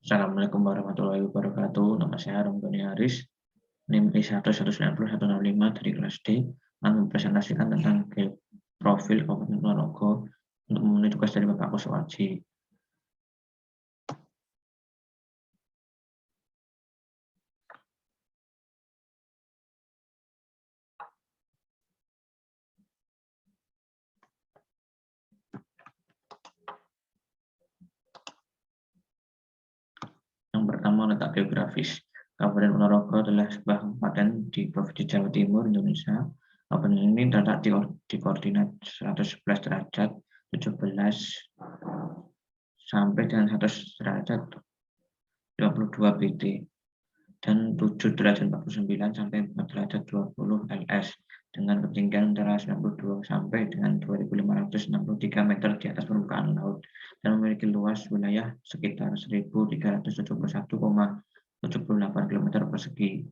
Assalamualaikum warahmatullahi wabarakatuh. Nama saya Romdoni Haris, NIM I1190165 dari kelas D, akan mempresentasikan tentang profil Kabupaten Ponorogo untuk memenuhi tugas dari Bapak Kuswaji. Yang pertama, letak geografis. Kabupaten Ponorogo adalah sebuah kabupaten di Provinsi Jawa Timur, Indonesia. Kabupaten ini terletak di koordinat 111 derajat 17 sampai dengan 100 derajat 52 PT dan 7 derajat 49 sampai 4 derajat 20 LS dengan ketinggian antara 92 sampai dengan 2.563 meter di atas permukaan laut dan memiliki luas wilayah sekitar 1.371,78 km persegi.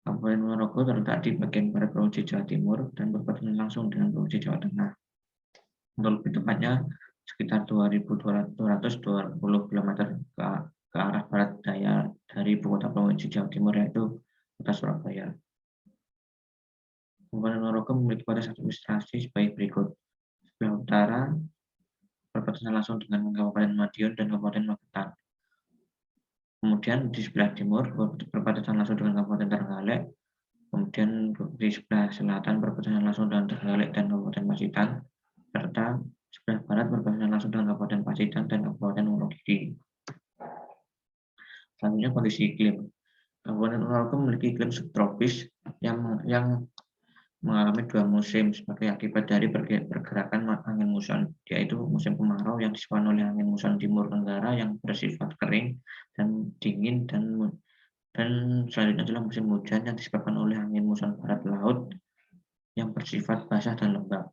Kabupaten Ponorogo terletak di bagian barat Provinsi Jawa Timur dan berbatasan langsung dengan Provinsi Jawa Tengah. Untuk lebih tepatnya sekitar 2.220 km ke arah barat daya dari ibu kota Provinsi Jawa Timur, yaitu Kota Surabaya. Kabupaten Ponorogo memiliki batas administrasi sebagai berikut. Sebelah utara berbatasan langsung dengan Kabupaten Madiun dan Kabupaten Magetan. Kemudian di sebelah timur berbatasan langsung dengan Kabupaten Trenggalek. Kemudian di sebelah selatan berbatasan langsung dengan Trenggalek dan Kabupaten Pacitan. Serta sebelah barat berbatasan langsung dengan Kabupaten Pacitan dan Kabupaten Wonogiri. Selanjutnya kondisi iklim. Kabupaten Ponorogo memiliki iklim subtropis yang mengalami dua musim sebagai akibat dari pergerakan angin muson, yaitu musim kemarau yang disebabkan oleh angin muson timur tenggara yang bersifat kering dan dingin, dan selanjutnya adalah musim hujan yang disebabkan oleh angin muson barat laut yang bersifat basah dan lembab.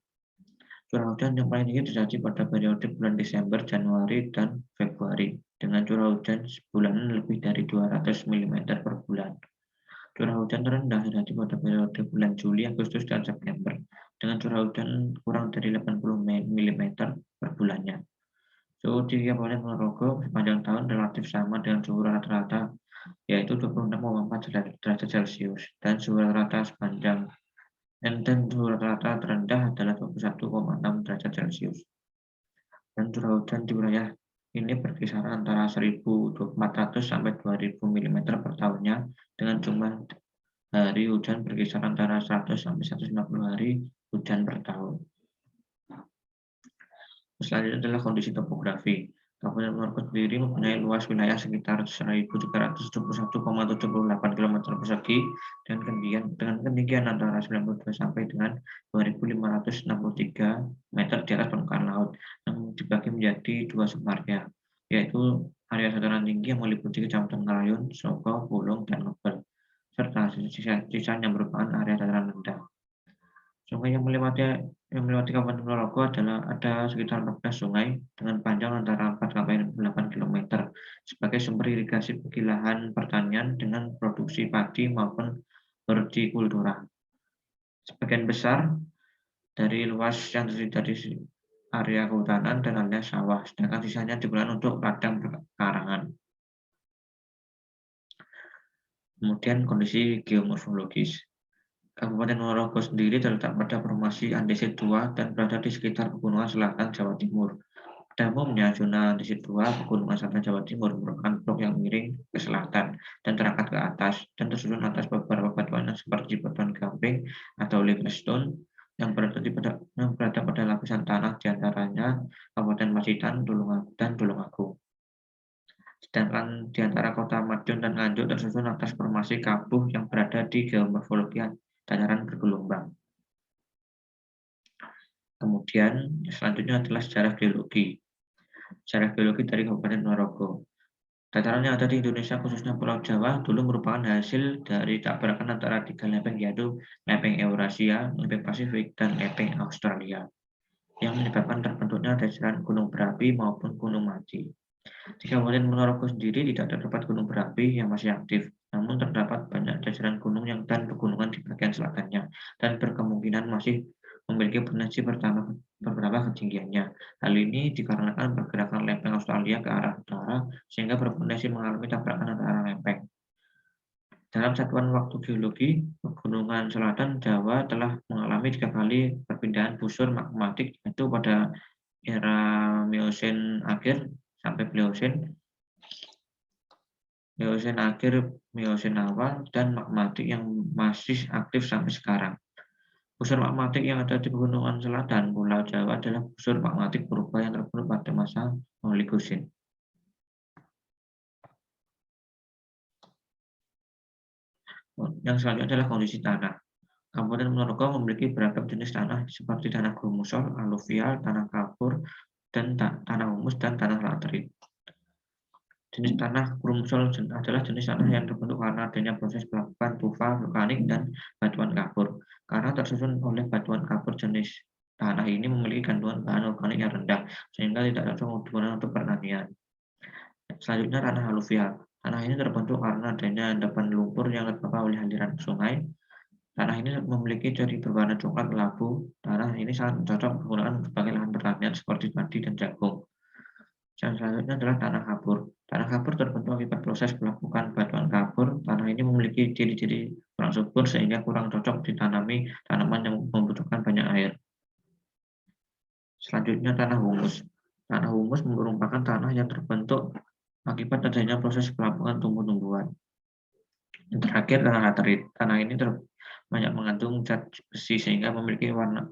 Curah hujan yang paling tinggi terjadi pada periode bulan Desember, Januari, dan Februari dengan curah hujan sebulanan lebih dari 200 mm per bulan. Curah hujan terendah terjadi pada periode bulan Juli, Agustus, dan September dengan curah hujan kurang dari 80 mm per bulannya. Suhu di Kabupaten Ponorogo sepanjang tahun relatif sama dengan suhu rata-rata, yaitu 26,4 derajat Celcius, dan suhu rata-rata terendah adalah 21,6 derajat Celcius. Dan curah hujan di wilayah ini berkisar antara 1.400 sampai 2.000 mm per tahunnya, dengan jumlah hari hujan berkisar antara 100 sampai 150 hari hujan per tahun. Selanjutnya adalah kondisi topografi. Kabupaten Ponorogo sendiri mempunyai luas wilayah sekitar 1.371,78 km persegi dengan ketinggian antara 92 sampai dengan 2.563 meter di atas permukaan laut yang dibagi menjadi dua subarea, yaitu area dataran tinggi yang meliputi Kecamatan Ngarayun, Soko, Pulung, dan Ngebel, serta sisanya merupakan area dataran rendah. Sungai yang melewati Kabupaten Ponorogo ada sekitar 14 sungai dengan panjang antara 4 sampai 8 km sebagai sumber irigasi bagi lahan pertanian dengan produksi padi maupun hortikultura. Sebagian besar dari luas yang terdiri dari area kehutanan dan area sawah, sedangkan sisanya digunakan untuk ladang perkarangan. Kemudian kondisi geomorfologis. Kabupaten Ponorogo sendiri terletak pada formasi andesit II dan berada di sekitar pegunungan selatan Jawa Timur. Pada umumnya, zona andesit II pegunungan selatan Jawa Timur merupakan blok yang miring ke selatan dan terangkat ke atas dan tersusun atas beberapa batuan seperti batuan gamping atau limestone yang berada pada lapisan tanah, diantaranya Kabupaten Pacitan, dan Tulungagung. Sedangkan di antara kota Madiun dan Nganjuk tersusun atas formasi Kabuh yang berada di geomorfologi dataran bergelombang. Kemudian selanjutnya adalah sejarah geologi. Sejarah geologi dari Kabupaten Ponorogo. Dataran yang ada di Indonesia, khususnya Pulau Jawa, dulu merupakan hasil dari tabrakan antara tiga lepeng, yaitu lepeng Eurasia, lepeng Pasifik, dan lepeng Australia, yang menyebabkan terbentuknya dataran gunung berapi maupun gunung mati. Di Kabupaten Ponorogo sendiri tidak terdapat gunung berapi yang masih aktif, namun terdapat banyak jajaran gunung dan pegunungan di bagian selatannya, dan berkemungkinan masih memiliki potensi bertambah ketinggiannya. Hal ini dikarenakan pergerakan lempeng Australia ke arah utara, sehingga berpotensi mengalami tabrakan antara lempeng. Dalam satuan waktu geologi, Pegunungan Selatan Jawa telah mengalami 3 kali perpindahan busur magmatik, yaitu pada era Miocene akhir sampai Pliocene, Miocene akhir, Miocene awal, dan magmatik yang masih aktif sampai sekarang. Busur magmatik yang ada di Pegunungan Selatan Pulau Jawa adalah busur magmatik purba yang terbentuk pada masa Oligocene. Yang selanjutnya adalah kondisi tanah. Kabupaten Ponorogo memiliki beragam jenis tanah seperti tanah grumusol, aluvial, tanah kapur, dan tanah humus dan tanah laterit. Jenis tanah grumusol adalah jenis tanah yang terbentuk karena adanya proses pelapukan tufa vulkanik dan batuan kapur. Karena tersusun oleh batuan kapur, jenis tanah ini memiliki kandungan bahan organik yang rendah, sehingga tidak cocok digunakan untuk pertanian. Selanjutnya tanah aluvial. Tanah ini terbentuk karena adanya endapan lumpur yang terbawa oleh aliran sungai. Tanah ini memiliki ciri berwarna coklat kelabu. Tanah ini sangat cocok digunakan sebagai lahan pertanian seperti padi dan jagung. Yang selanjutnya adalah tanah kapur. Tanah kapur terbentuk akibat proses pelapukan batuan kapur. Tanah ini memiliki ciri-ciri kurang subur sehingga kurang cocok ditanami tanaman yang membutuhkan banyak air. Selanjutnya tanah humus. Tanah humus merupakan tanah yang terbentuk akibat adanya proses pelapukan tumbuh-tumbuhan. Yang terakhir tanah laterit. Tanah ini banyak mengandung zat besi sehingga memiliki warna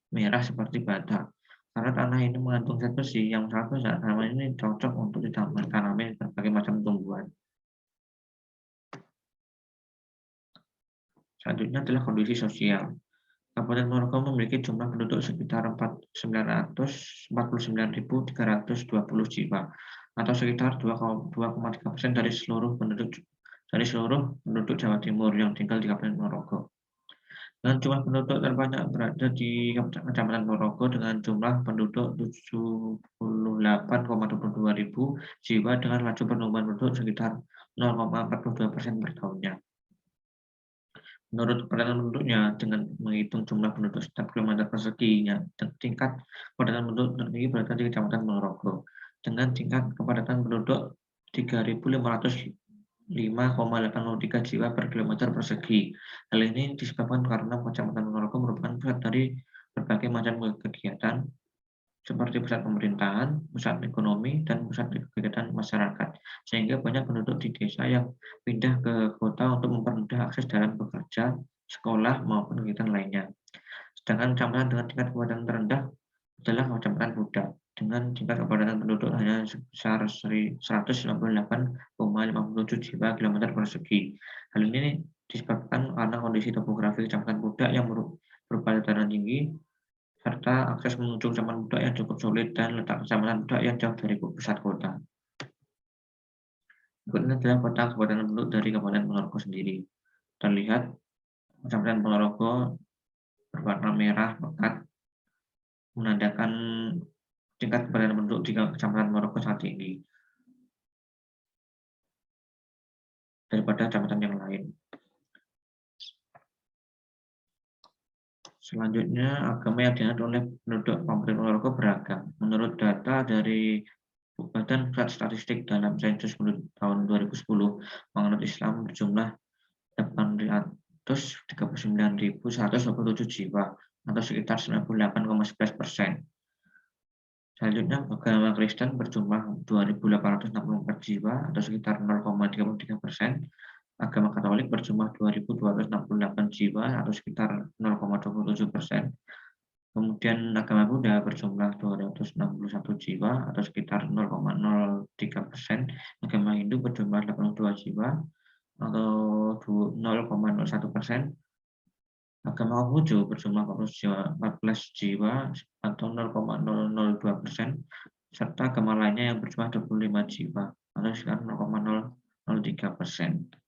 merah seperti bata. Karena tanah ini mengandung zat besi yang sangat besar, tanah ini cocok untuk ditanami berbagai macam tumbuhan. Selanjutnya adalah kondisi sosial. Kabupaten Ponorogo memiliki jumlah penduduk sekitar 949.320 jiwa, atau sekitar 2,3% dari seluruh penduduk Jawa Timur yang tinggal di Kabupaten Ponorogo. Dengan jumlah penduduk terbanyak berada di Kecamatan Ponorogo dengan jumlah penduduk 78,22 ribu jiwa dengan laju pertumbuhan penduduk sekitar 0,42% per tahunnya. Menurut kepadatan penduduknya, dengan menghitung jumlah penduduk setiap kilometer persegi, tingkat kepadatan penduduk tertinggi berada di Kecamatan Ponorogo dengan tingkat kepadatan penduduk 3.505,803 jiwa per kilometer persegi. Hal ini disebabkan karena Kecamatan Ponorogo merupakan pusat dari berbagai macam kegiatan seperti pusat pemerintahan, pusat ekonomi, dan pusat kegiatan masyarakat, sehingga banyak penduduk di desa yang pindah ke kota untuk mempermudah akses dalam bekerja, sekolah, maupun kegiatan lainnya. Sedangkan kecamatan dengan tingkat kepadatan terendah adalah Kecamatan Pudak, dengan tingkat kepadatan penduduk hanya sebesar 198,57 jiwa kilometer persegi. Hal ini disebabkan karena kondisi topografi Kecamatan Pudak yang berupa dataran tinggi, serta akses menuju Kecamatan Pudak yang cukup sulit dan letak Kecamatan Pudak yang jauh dari pusat kota. Berikutnya adalah kota kabupaten penduduk dari Kabupaten Ponorogo sendiri. Terlihat Kecamatan Ponorogo berwarna merah pekat, menandakan tingkat kepadatan penduduk di Kecamatan Ponorogo sangat tinggi daripada kecamatan yang lain. Selanjutnya, agama yang dianut oleh penduduk Kabupaten Ponorogo beragam. Menurut data dari Badan Pusat Statistik dalam sensus penduduk tahun 2010, menganut Islam berjumlah 839.127 jiwa, atau sekitar 98,11%. Selanjutnya, agama Kristen berjumlah 2.864 jiwa, atau sekitar 0,33%. Agama Katolik berjumlah 2.268 jiwa, atau sekitar 0,27%. Kemudian agama Buddha berjumlah 261 jiwa, atau sekitar 0,03%. Agama Hindu berjumlah 82 jiwa, atau 0,01%. Agama Konghucu berjumlah 14 jiwa atau 0,002%, serta agama lainnya yang berjumlah 25 jiwa atau sekitar 0,003%.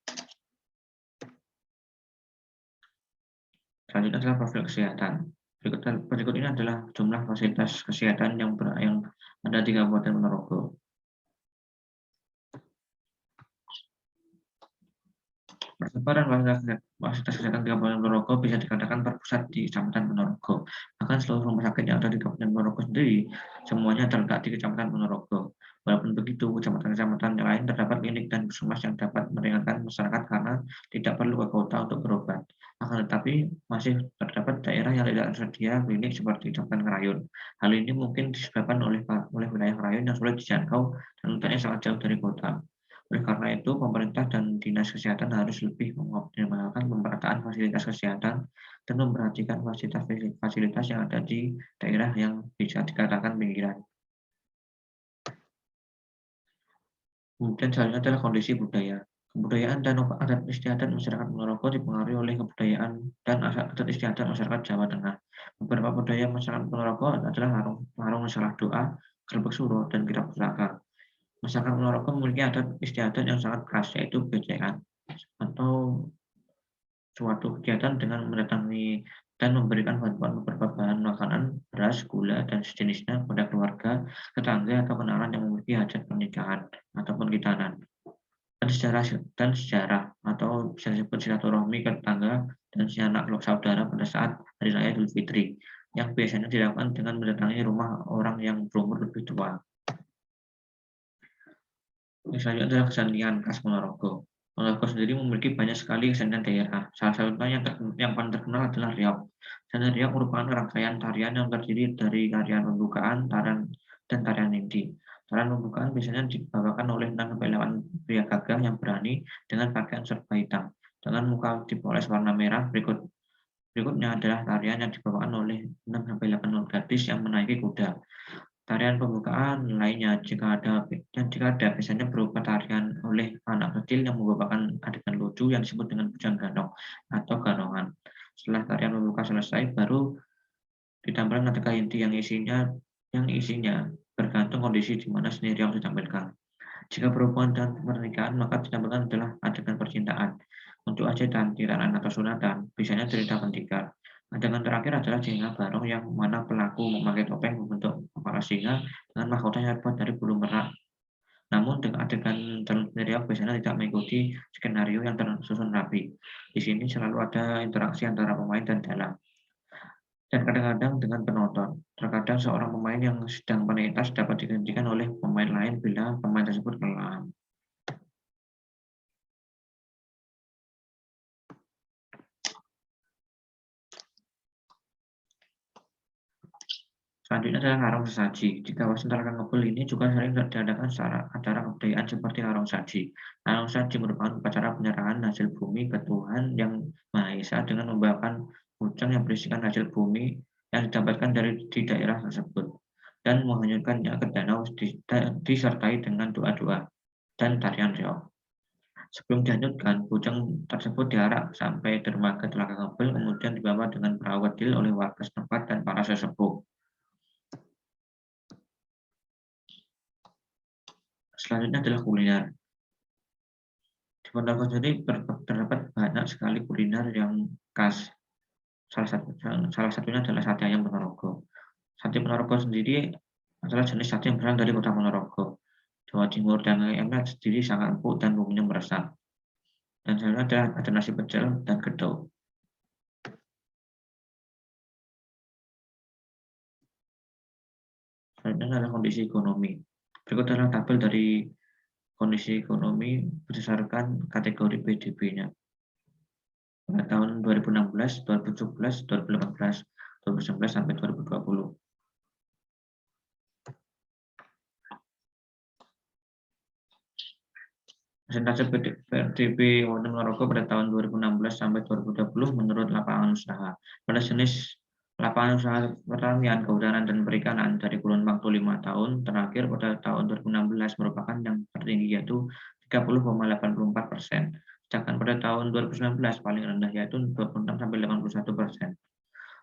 Selanjutnya adalah profil kesehatan. Berikut ini adalah jumlah fasilitas kesehatan yang ada di Kabupaten Ponorogo. Persebaran fasilitas kesehatan di Kabupaten Ponorogo bisa dikatakan terpusat di Kecamatan Ponorogo. Bahkan seluruh rumah sakit yang ada di Kabupaten Ponorogo sendiri, semuanya terletak di Kecamatan Ponorogo. Walaupun begitu, kecamatan-kecamatan yang lain terdapat klinik dan puskesmas yang dapat meringankan masyarakat karena tidak perlu ke kota untuk berobat. Akan tetapi, masih terdapat daerah yang tidak tersedia klinik seperti Kecamatan Kerayun. Hal ini mungkin disebabkan oleh wilayah Kerayun yang sulit dijangkau dan letaknya sangat jauh dari kota. Oleh karena itu, pemerintah dan dinas kesehatan harus lebih mengoptimalkan pemerataan fasilitas kesehatan dan memperhatikan fasilitas yang ada di daerah yang bisa dikatakan pinggiran. Kemudian selanjutnya adalah kondisi budaya. Kebudayaan dan adat istiadat masyarakat Ponorogo dipengaruhi oleh kebudayaan dan adat istiadat masyarakat Jawa Tengah. Beberapa budaya masyarakat Ponorogo adalah larung salah doa, gerbek suro, dan kirap pusaka. Masyarakat Ponorogo memiliki adat istiadat yang sangat khas, yaitu becekan atau suatu kegiatan dengan mendatangi dan memberikan bantuan beberapa bahan makanan, beras, gula, dan sejenisnya kepada keluarga, tetangga, atau kenalan yang memiliki hajat pernikahan ataupun khitanan. Dan sejarah atau bisa disebut silaturahmi ke tetangga dan sanak saudara pada saat Hari Raya Idul Fitri, yang biasanya dilakukan dengan mendatangi rumah orang yang berumur lebih tua. Selanjutnya adalah kesenian khas Ponorogo. Ponorogo sendiri memiliki banyak sekali kesenian daerah. Salah satunya yang paling terkenal adalah riok. Kesenian riok merupakan rangkaian tarian yang terdiri dari tarian pembukaan, dan tarian inti. Tarian pembukaan biasanya dibawakan oleh 6-8 pria gagah yang berani dengan pakaian serba hitam, dengan muka dipoles warna merah. Berikutnya adalah tarian yang dibawakan oleh 6-8 gadis yang menaiki kuda. Tarian pembukaan lainnya jika ada biasanya berupa tarian oleh anak kecil yang membawakan adegan lucu yang disebut dengan bujang ganong atau ganongan. Setelah tarian pembuka selesai, baru ditambahkan adegan inti yang isinya bergantung kondisi di mana sendiri yang ditampilkan. Jika berhubungan dengan pernikahan, maka ditambahkan adalah adegan percintaan. Untuk ajakan, tiranan, atau sunatan, biasanya cerita pentingkan. Adegan terakhir adalah singa barong yang mana pelaku memakai topeng membentuk kepala singa dengan mahkota yang terbuat dari bulu merak. Namun dengan adegan dalam skenario biasanya tidak mengikuti skenario yang tersusun rapi. Di sini selalu ada interaksi antara pemain dan dalang. Dan kadang-kadang dengan penonton. Terkadang seorang pemain yang sedang pentas dapat digantikan oleh pemain lain bila pemain tersebut kelelahan. Selanjutnya adalah larung sesaji. Di kawasan Tarakan Ngebul ini juga sering diadakan acara kebudayaan seperti larung saji. Larung saji merupakan upacara penyerahan hasil bumi ke Tuhan Yang Maha Esa dengan membawakan bujang yang berisikan hasil bumi yang didapatkan di daerah tersebut dan menghanyutkannya ke danau disertai dengan doa-doa dan tarian reog. Sebelum dihanyutkan, bujang tersebut diarak sampai dermaga Telaga Ngebul, kemudian dibawa dengan perahu kecil oleh warga setempat dan para sesepuh. Selanjutnya adalah kuliner. Di Ponorogo sendiri terdapat banyak sekali kuliner yang khas. Salah satunya adalah sate ayam Ponorogo. Sate Ponorogo sendiri adalah jenis sate yang berasal dari kota Ponorogo, Jawa Timur, dan ayamnya sendiri sangat empuk dan bumbunya meresap. Dan selanjutnya ada nasi pecel dan gedok. Selanjutnya adalah kondisi ekonomi. Berikut adalah tabel dari kondisi ekonomi berdasarkan kategori PDB-nya. Pada tahun 2016, 2017, 2018, 2019 sampai 2020. Persentase PDB Kabupaten Ponorogo pada tahun 2016 sampai 2020 menurut lapangan usaha. Pada jenis lapangan usaha pertanian, kehutanan, dan perikanan dari kurun waktu 5 tahun terakhir pada tahun 2016 merupakan yang tertinggi yaitu 30,84%. Sedangkan pada tahun 2019 paling rendah yaitu 26,81%.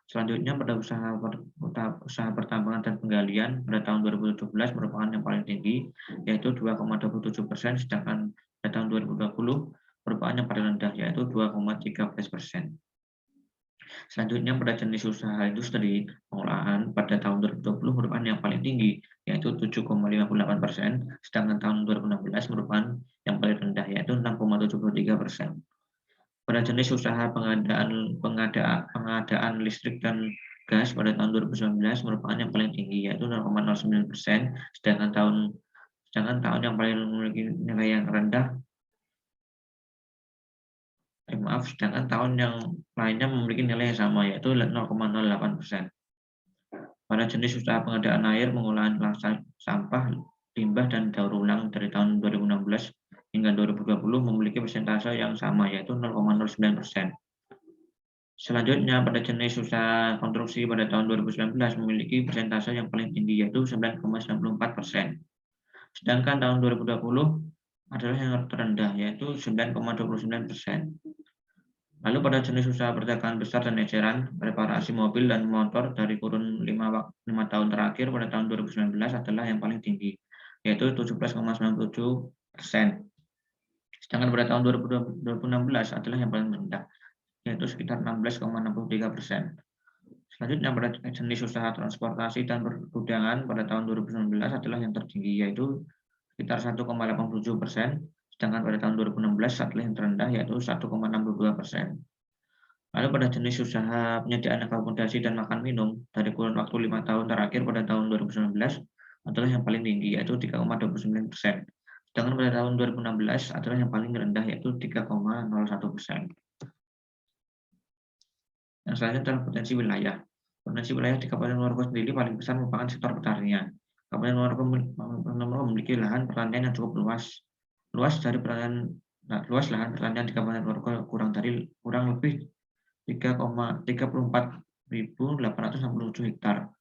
Selanjutnya pada usaha pertambangan dan penggalian pada tahun 2017 merupakan yang paling tinggi yaitu 2,27%, sedangkan pada tahun 2020 merupakan yang paling rendah yaitu 2,13%. Selanjutnya pada jenis usaha industri pengolahan pada tahun 2020 merupakan yang paling tinggi yaitu 7,58%, sedangkan tahun 2016 merupakan yang paling rendah yaitu 6,73%. Pada jenis usaha pengadaan listrik dan gas pada tahun 2019 merupakan yang paling tinggi, yaitu 0,09%, sedangkan tahun yang paling memiliki nilai yang rendah, sedangkan tahun yang lainnya memiliki nilai yang sama, yaitu 0,08%. Pada jenis usaha pengadaan air, pengolahan sampah, limbah, dan daur ulang dari tahun 2016 hingga 2020 memiliki persentase yang sama, yaitu 0,09%. Selanjutnya, pada jenis usaha konstruksi pada tahun 2019 memiliki persentase yang paling tinggi, yaitu 9,94%. Sedangkan tahun 2020 adalah yang terendah, yaitu 9,29%. Lalu pada jenis usaha perdagangan besar dan eceran, reparasi mobil dan motor dari kurun 5 tahun terakhir pada tahun 2019 adalah yang paling tinggi, yaitu 17,97%. Sedangkan pada tahun 2016 adalah yang paling rendah, yaitu sekitar 16,63%. Selanjutnya pada jenis usaha transportasi dan pergudangan pada tahun 2019 adalah yang tertinggi, yaitu sekitar 1,87%, sedangkan pada tahun 2016 adalah yang terendah, yaitu 1,62%. Lalu pada jenis usaha penyediaan akomodasi dan makan minum dari kurun waktu 5 tahun terakhir pada tahun 2019 adalah yang paling tinggi, yaitu 3,29%. Sedangkan pada tahun 2016 adalah yang paling rendah, yaitu 3,01%. Yang selanjutnya adalah potensi wilayah. Potensi wilayah di Kabupaten Ponorogo sendiri paling besar merupakan sektor pertanian. Kabupaten Ponorogo memiliki lahan pertanian yang cukup luas. Luas lahan pertanian di Kabupaten Ponorogo kurang lebih 34.867 hektar.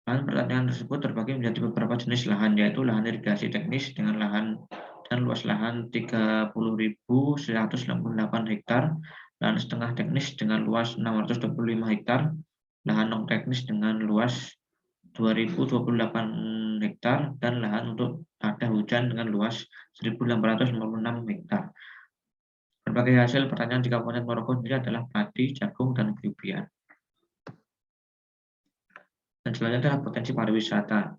Lahan pertanian tersebut terbagi menjadi beberapa jenis lahan, yaitu lahan irigasi teknis dengan luas lahan 30.168 hektar, lahan setengah teknis dengan luas 625 hektar, lahan non teknis dengan luas 2.028 hektar, dan lahan untuk ada hujan dengan luas 1.856 hektar. Berbagai hasil pertanian di Kabupaten Ponorogo sendiri adalah padi, jagung, dan ubi-ubian. Dan selanjutnya adalah potensi pariwisata.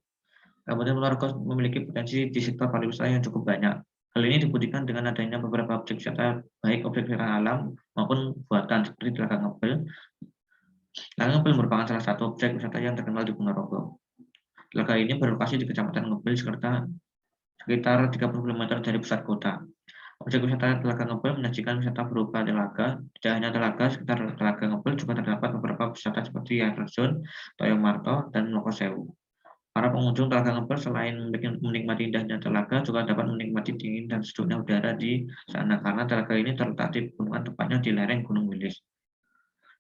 Kabupaten Ponorogo memiliki potensi di sektor pariwisata yang cukup banyak. Hal ini dibuktikan dengan adanya beberapa objek wisata, baik objek wisata alam maupun buatan seperti Telaga Ngebel. Telaga Ngebel merupakan salah satu objek wisata yang terkenal di Ponorogo. Telaga ini berlokasi di Kecamatan Ngebel sekitar 30 km dari pusat kota. Objek wisata Telaga Ngebel menyajikan wisata berupa telaga. Tidak hanya telaga, sekitar Telaga Ngebel juga terdapat beberapa wisata seperti air terjun, Toyo Marto, dan Lokosewu. Para pengunjung Telaga Ngebel selain menikmati indahnya telaga, juga dapat menikmati dingin dan sejuknya udara di sana karena telaga ini terletak di pegunungan, tepatnya di lereng Gunung Wilis.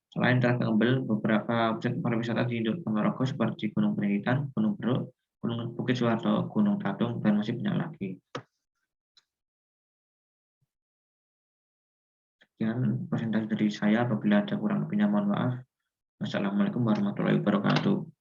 Selain Telaga Ngebel, beberapa objek pariwisata di Ponorogo seperti Gunung Penelitian, Gunung Beruk, Gunung Bukit Suwarto, Gunung Tatung, dan masih banyak lagi. Sekian presentasi dari saya. Apabila ada kurang lebihnya mohon maaf. Wassalamualaikum warahmatullahi wabarakatuh.